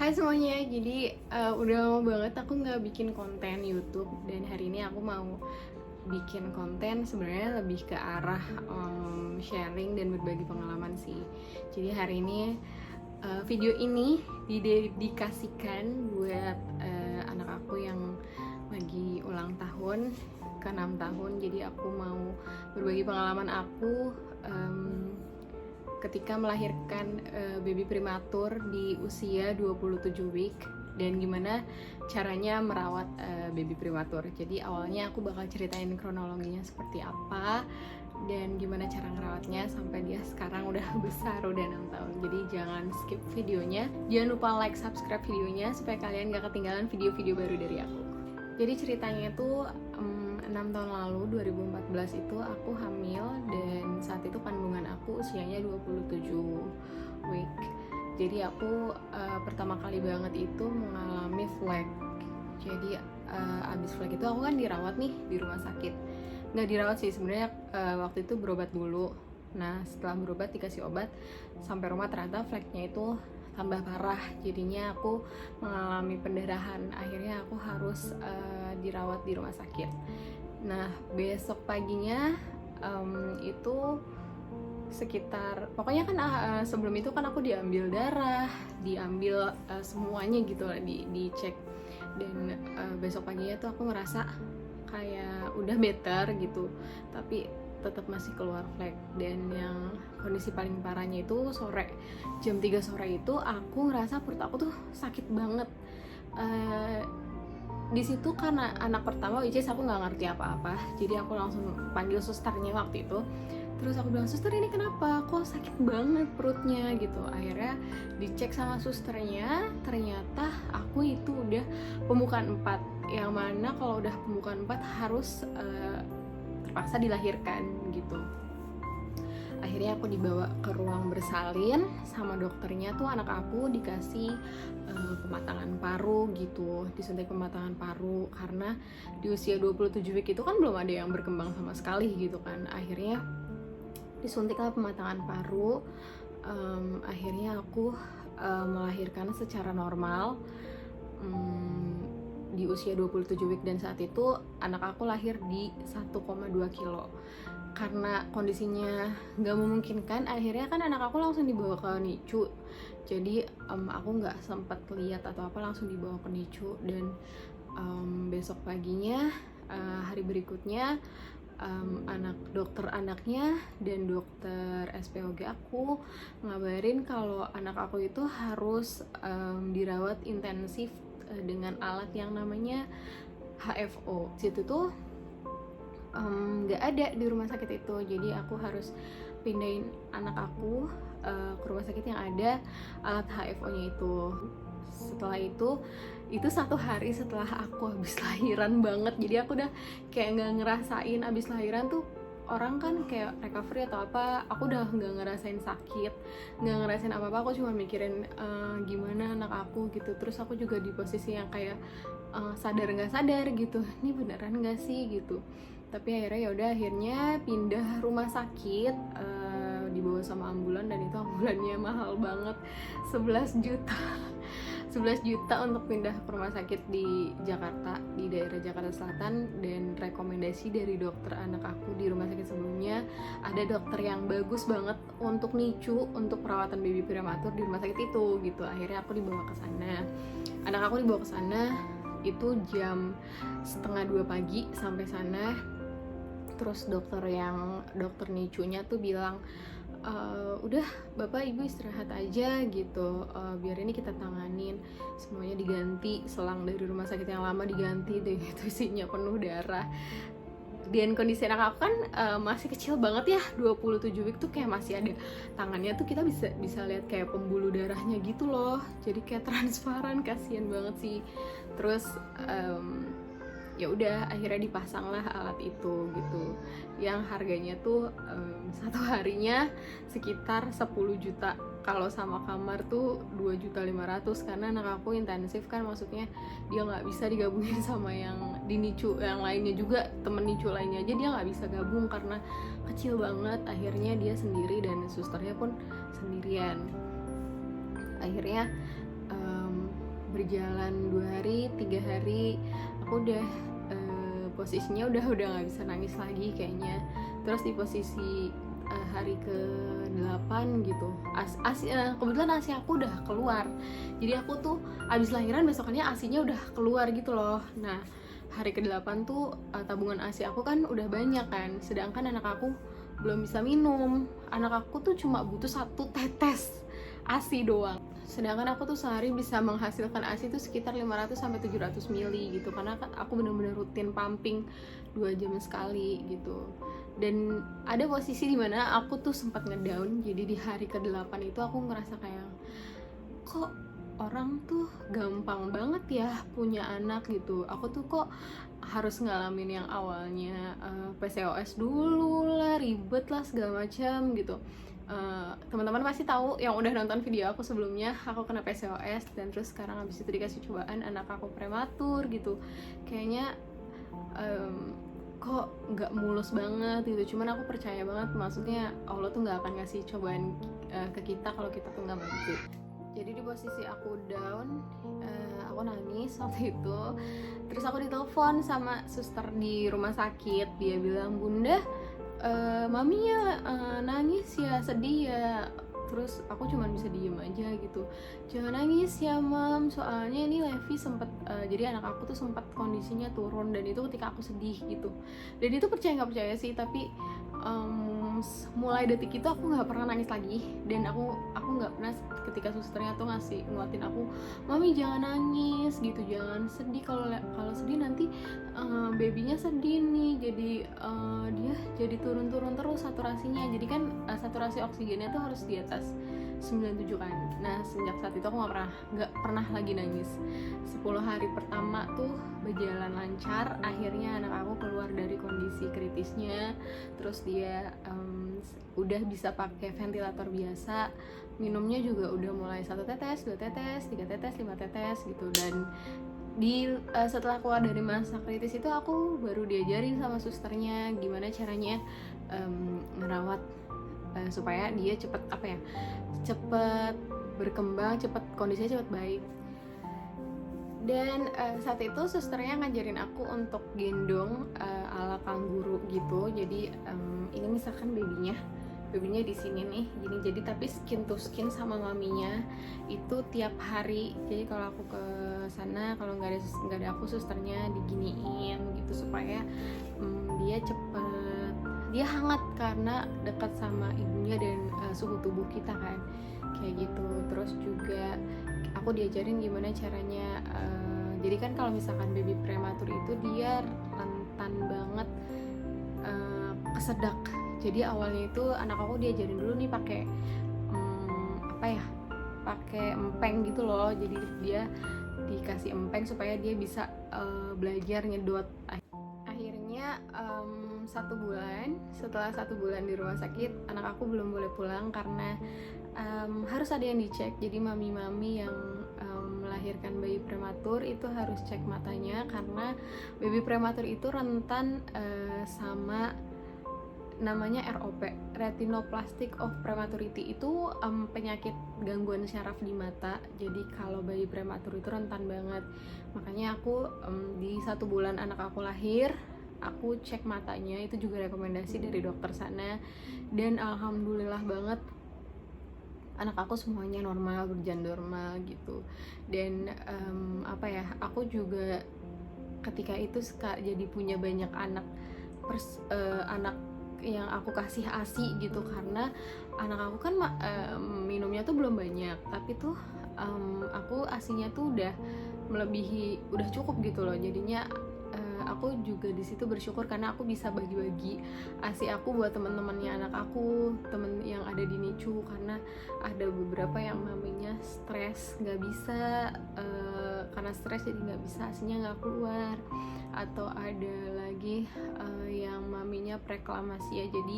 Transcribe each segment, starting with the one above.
Hai semuanya, jadi udah lama banget aku nggak bikin konten YouTube dan hari ini aku mau bikin konten sebenarnya lebih ke arah sharing dan berbagi pengalaman sih. Jadi hari ini video ini didedikasikan buat anak aku yang lagi ulang tahun ke 6 tahun. Jadi aku mau berbagi pengalaman aku ketika melahirkan baby prematur di usia 27 week dan gimana caranya merawat baby prematur. Jadi awalnya aku bakal ceritain kronologinya seperti apa dan gimana cara ngerawatnya sampai dia sekarang udah besar, udah 6 tahun. Jadi jangan skip videonya, jangan lupa like, subscribe videonya supaya kalian gak ketinggalan video-video baru dari aku. Jadi ceritanya itu 6 tahun lalu, 2014 itu aku hamil dan saat itu kandungan aku usianya 27 week. Jadi aku pertama kali banget itu mengalami flag. Jadi abis flag itu aku kan dirawat nih di rumah sakit. Nggak dirawat sih sebenarnya, waktu itu berobat dulu. Nah setelah berobat dikasih obat sampai rumah ternyata flagnya itu tambah parah, jadinya aku mengalami pendarahan. Akhirnya aku harus dirawat di rumah sakit. Nah besok paginya itu sekitar, pokoknya kan sebelum itu kan aku diambil darah, diambil semuanya gitu lah, dicek. Dan besok paginya tuh aku ngerasa kayak udah better gitu, tapi tetap masih keluar flek. Dan yang kondisi paling parahnya itu sore, jam 3 sore itu aku ngerasa perut aku tuh sakit banget. Di situ karena anak pertama, which is aku nggak ngerti apa-apa, jadi aku langsung panggil susternya waktu itu. Terus aku bilang, suster ini kenapa? Kok sakit banget perutnya gitu. Akhirnya dicek sama susternya, ternyata aku itu udah pembukaan 4. Yang mana kalau udah pembukaan 4 harus terpaksa dilahirkan gitu. Akhirnya aku dibawa ke ruang bersalin sama dokternya tuh, anak aku dikasih pematangan paru gitu, disuntik pematangan paru karena di usia 27 week itu kan belum ada yang berkembang sama sekali gitu kan. Akhirnya disuntiklah pematangan paru. Akhirnya aku melahirkan secara normal di usia 27 week dan saat itu anak aku lahir di 1,2 kilo. Karena kondisinya nggak memungkinkan, akhirnya kan anak aku langsung dibawa ke NICU. Jadi aku nggak sempat lihat atau apa, langsung dibawa ke NICU. Dan besok paginya, hari berikutnya, dokter anaknya dan dokter SPOG aku ngabarin kalau anak aku itu harus dirawat intensif dengan alat yang namanya HFO. Situ tuh nggak ada di rumah sakit itu, jadi aku harus pindahin anak aku ke rumah sakit yang ada alat HFO-nya itu. Setelah itu 1 hari setelah aku habis lahiran banget, jadi aku udah kayak nggak ngerasain habis lahiran tuh orang kan kayak recovery atau apa. Aku udah nggak ngerasain sakit, nggak ngerasain apa-apa, aku cuma mikirin gimana anak aku gitu. Terus aku juga di posisi yang kayak sadar nggak sadar gitu, ini beneran nggak sih gitu. Tapi akhirnya pindah rumah sakit, dibawa sama ambulan, dan itu ambulannya mahal banget, 11 juta 11 juta untuk pindah ke rumah sakit di Jakarta, di daerah Jakarta Selatan. Dan rekomendasi dari dokter anak aku di rumah sakit sebelumnya, ada dokter yang bagus banget untuk NICU, untuk perawatan baby prematur di rumah sakit itu gitu. Akhirnya aku dibawa ke sana. Anak aku dibawa ke sana itu jam 1:30 pagi sampai sana. Terus dokter NICU-nya tuh bilang, udah bapak ibu istirahat aja gitu, biar ini kita tanganin. Semuanya diganti, selang dari rumah sakit yang lama diganti deh, itu isinya penuh darah. Dan kondisi anak aku kan masih kecil banget ya, 27 week tuh kayak masih ada tangannya tuh, kita bisa lihat kayak pembuluh darahnya gitu loh, jadi kayak transparan, kasihan banget sih. Terus ya udah akhirnya dipasanglah alat itu gitu, yang harganya tuh 1 harinya sekitar 10 juta. Kalau sama kamar tuh 2.500.000, karena anak aku intensif kan, maksudnya dia nggak bisa digabungin sama yang di NICU yang lainnya juga, temen NICU lainnya aja dia nggak bisa gabung karena kecil banget. Akhirnya dia sendiri dan susternya pun sendirian. Akhirnya berjalan 2 hari 3 hari aku udah posisinya udah nggak bisa nangis lagi kayaknya. Terus di posisi hari ke-8 gitu kebetulan ASI aku udah keluar, jadi aku tuh abis lahiran besokannya ASInya udah keluar gitu loh. Nah hari ke-8 tuh tabungan ASI aku kan udah banyak kan, sedangkan anak aku belum bisa minum. Anak aku tuh cuma butuh 1 tetes ASI doang, sedangkan aku tuh sehari bisa menghasilkan ASI tuh sekitar 500-700 mili gitu, karena aku bener-bener rutin pumping 2 jam sekali gitu. Dan ada posisi dimana aku tuh sempat ngedown, jadi di hari ke-8 itu aku ngerasa kayak kok orang tuh gampang banget ya punya anak gitu. Aku tuh kok harus ngalamin yang awalnya PCOS dulu lah, ribet lah segala macam gitu. Teman-teman pasti tahu yang udah nonton video aku sebelumnya, aku kena PCOS dan terus sekarang habis itu dikasih cobaan anak aku prematur gitu. Kayaknya kok nggak mulus banget gitu. Cuman aku percaya banget, maksudnya Allah tuh nggak akan ngasih cobaan ke kita kalau kita tuh nggak bantu. Jadi di posisi aku down, aku nangis waktu itu. Terus aku ditelepon sama suster di rumah sakit. Dia bilang, "Bunda, mami ya nangis ya, sedih ya." Terus aku cuma bisa diem aja gitu. "Jangan nangis ya mam, soalnya ini Levi sempet jadi anak aku tuh sempat kondisinya turun, dan itu ketika aku sedih gitu." Dan itu percaya nggak percaya sih, tapi mulai detik itu aku nggak pernah nangis lagi. Dan aku nggak pernah, ketika susternya tuh ngasih nguatin aku, "Mami jangan nangis gitu, jangan sedih, kalau sedih nanti babynya sedih nih, jadi dia jadi turun terus saturasinya." Jadi kan saturasi oksigennya tuh harus di atas 97 kan. Nah sejak saat itu aku nggak pernah lagi nangis. 10 hari pertama tuh berjalan lancar. Akhirnya anak aku keluar dari kondisi kritisnya. Terus dia udah bisa pakai ventilator biasa. Minumnya juga udah mulai 1 tetes, 2 tetes, 3 tetes, 5 tetes gitu. Dan setelah keluar dari masa kritis itu aku baru diajarin sama susternya gimana caranya ngerawat supaya dia cepet berkembang, kondisinya cepet baik. Dan saat itu susternya ngajarin aku untuk gendong ala kanguru gitu. Jadi ini misalkan babynya di sini nih gini, jadi tapi skin to skin sama maminya itu tiap hari. Jadi kalau aku ke sana, kalau nggak ada aku, susternya diginiin gitu supaya dia hangat karena dekat sama ibunya dan suhu tubuh kita kan kayak gitu. Terus juga aku diajarin gimana caranya jadi kan kalau misalkan baby prematur itu dia rentan banget kesedak. Jadi awalnya itu anak aku diajarin dulu nih pakai pakai empeng gitu loh. Jadi dia dikasih empeng supaya dia bisa belajar nyedot. Akhirnya 1 bulan, setelah 1 bulan di rumah sakit, anak aku belum boleh pulang karena harus ada yang dicek. Jadi mami-mami yang melahirkan bayi prematur itu harus cek matanya, karena baby prematur itu rentan sama namanya ROP, retinoplastic of prematurity. Itu penyakit gangguan syaraf di mata. Jadi kalau bayi prematur itu rentan banget. Makanya aku di 1 bulan anak aku lahir, aku cek matanya, itu juga rekomendasi dari dokter sana. Dan alhamdulillah banget anak aku semuanya normal, berjalan normal gitu. Dan aku juga ketika itu jadi punya banyak anak yang aku kasih ASI gitu, karena anak aku kan minumnya tuh belum banyak, tapi tuh aku ASInya tuh udah melebihi, udah cukup gitu loh. Jadinya aku juga di situ bersyukur karena aku bisa bagi-bagi ASI aku buat teman-temannya anak aku, temen yang ada di NICU, karena ada beberapa yang maminya stres nggak bisa, karena stres jadi nggak bisa, ASInya nggak keluar. Atau ada lagi yang maminya preklamasi ya, jadi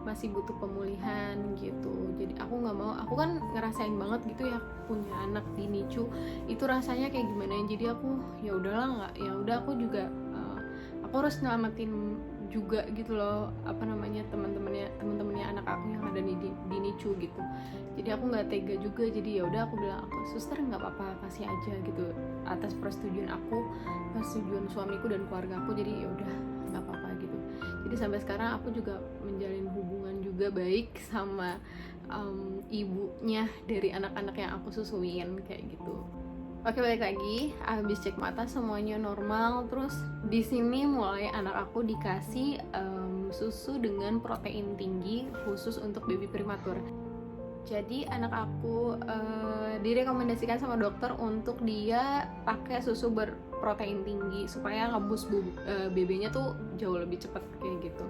masih butuh pemulihan gitu. Jadi aku nggak mau, aku kan ngerasain banget gitu ya punya anak di NICU itu rasanya kayak gimana. Jadi aku ya udahlah, aku juga aku harus nyelamatin juga gitu loh, teman-temannya anak aku yang ada di NICU gitu. Jadi aku nggak tega juga, jadi ya udah aku bilang, aku suster nggak apa-apa, kasih aja gitu, atas persetujuan aku, persetujuan suamiku dan keluarga aku, jadi ya udah nggak apa-apa gitu. Jadi sampai sekarang aku juga menjalin hubungan juga baik sama ibunya dari anak-anak yang aku susuin kayak gitu. Oke, balik lagi, habis cek mata semuanya normal. Terus di sini mulai anak aku dikasih susu dengan protein tinggi khusus untuk baby prematur. Jadi anak aku direkomendasikan sama dokter untuk dia pakai susu berprotein tinggi supaya ngebus BB-nya tuh jauh lebih cepat kayak gitu.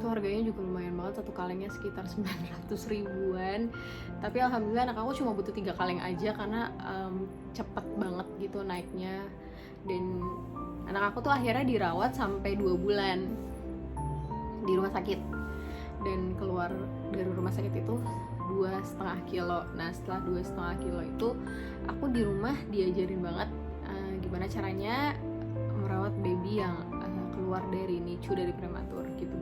Itu harganya juga lumayan banget, satu kalengnya sekitar 900 ribuan. Tapi alhamdulillah anak aku cuma butuh 3 kaleng aja karena cepet banget gitu naiknya. Dan anak aku tuh akhirnya dirawat sampai 2 bulan di rumah sakit, dan keluar dari rumah sakit itu 2,5 kilo. Nah setelah 2,5 kilo itu aku di rumah diajarin banget gimana caranya merawat baby yang keluar dari NICU, dari prematur gitu.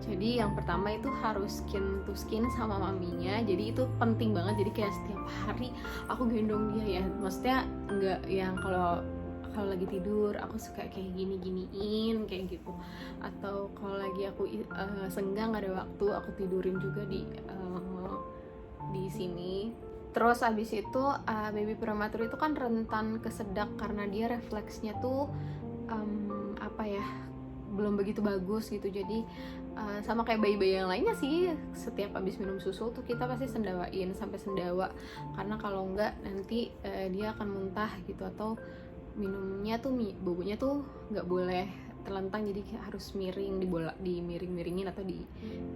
Jadi yang pertama itu harus skin to skin sama maminya. Jadi itu penting banget. Jadi kayak setiap hari aku gendong dia ya. Maksudnya nggak yang kalau lagi tidur aku suka kayak giniin kayak gitu. Atau kalau lagi aku senggang ada waktu, aku tidurin juga di sini. Terus abis itu baby prematur itu kan rentan kesedak karena dia refleksnya tuh belum begitu bagus gitu. Jadi sama kayak bayi-bayi yang lainnya sih, setiap habis minum susu tuh kita pasti sendawain sampai sendawa, karena kalau enggak nanti dia akan muntah gitu, atau minumnya tuh bobonya tuh nggak boleh terlentang, jadi harus miring, dimiring-miringin atau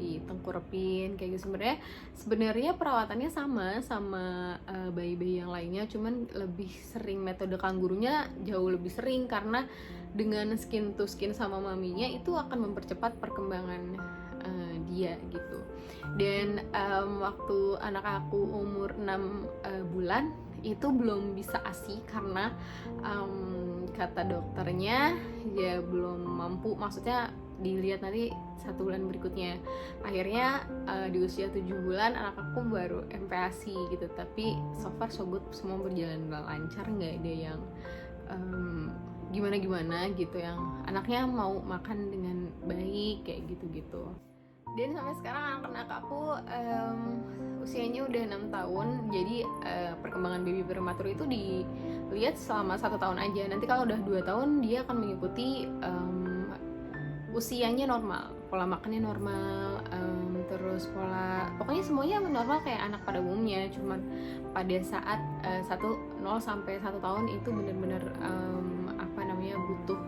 ditengkurepin kayak gitu. Sebenarnya perawatannya sama bayi-bayi yang lainnya, cuman lebih sering, metode kangurunya jauh lebih sering karena dengan skin to skin sama maminya itu akan mempercepat perkembangan dia gitu. Dan waktu anak aku umur 6 bulan itu belum bisa ASI karena kata dokternya ya belum mampu, maksudnya dilihat nanti 1 bulan berikutnya. Akhirnya di usia 7 bulan anak aku baru MPASI gitu. Tapi so far so good, semua berjalan lancar, nggak ada yang gimana gitu, yang anaknya mau makan dengan baik kayak gitu. Dan sampai sekarang anak aku usianya udah 6 tahun. Jadi perkembangan baby prematur itu dilihat selama 1 tahun aja. Nanti kalau udah 2 tahun dia akan mengikuti usianya normal, pola makannya normal, terus pokoknya semuanya normal kayak anak pada umumnya. Cuman pada saat 0 sampai 1 tahun itu benar-benar butuh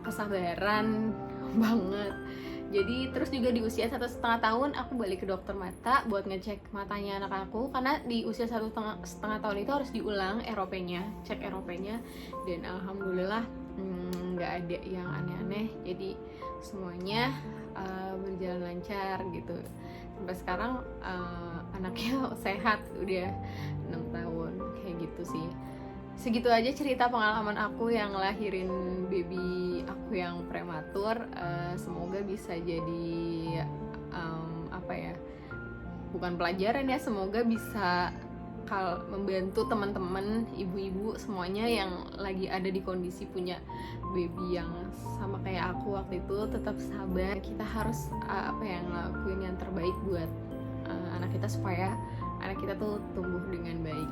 kesabaran banget. Jadi terus juga di usia 1,5 tahun aku balik ke dokter mata buat ngecek matanya anak aku, karena di usia 1,5 tahun itu harus diulang ROP-nya, cek ROP-nya, dan alhamdulillah nggak ada yang aneh-aneh. Jadi semuanya berjalan lancar gitu. Sampai sekarang anaknya sehat, udah 6 tahun kayak gitu sih. Segitu aja cerita pengalaman aku yang ngelahirin baby aku yang prematur. Semoga bisa jadi bukan pelajaran ya, semoga bisa membantu teman-teman ibu-ibu semuanya yang lagi ada di kondisi punya baby yang sama kayak aku waktu itu. Tetap sabar, kita harus ngelakuin yang terbaik buat anak kita supaya anak kita tuh tumbuh dengan baik.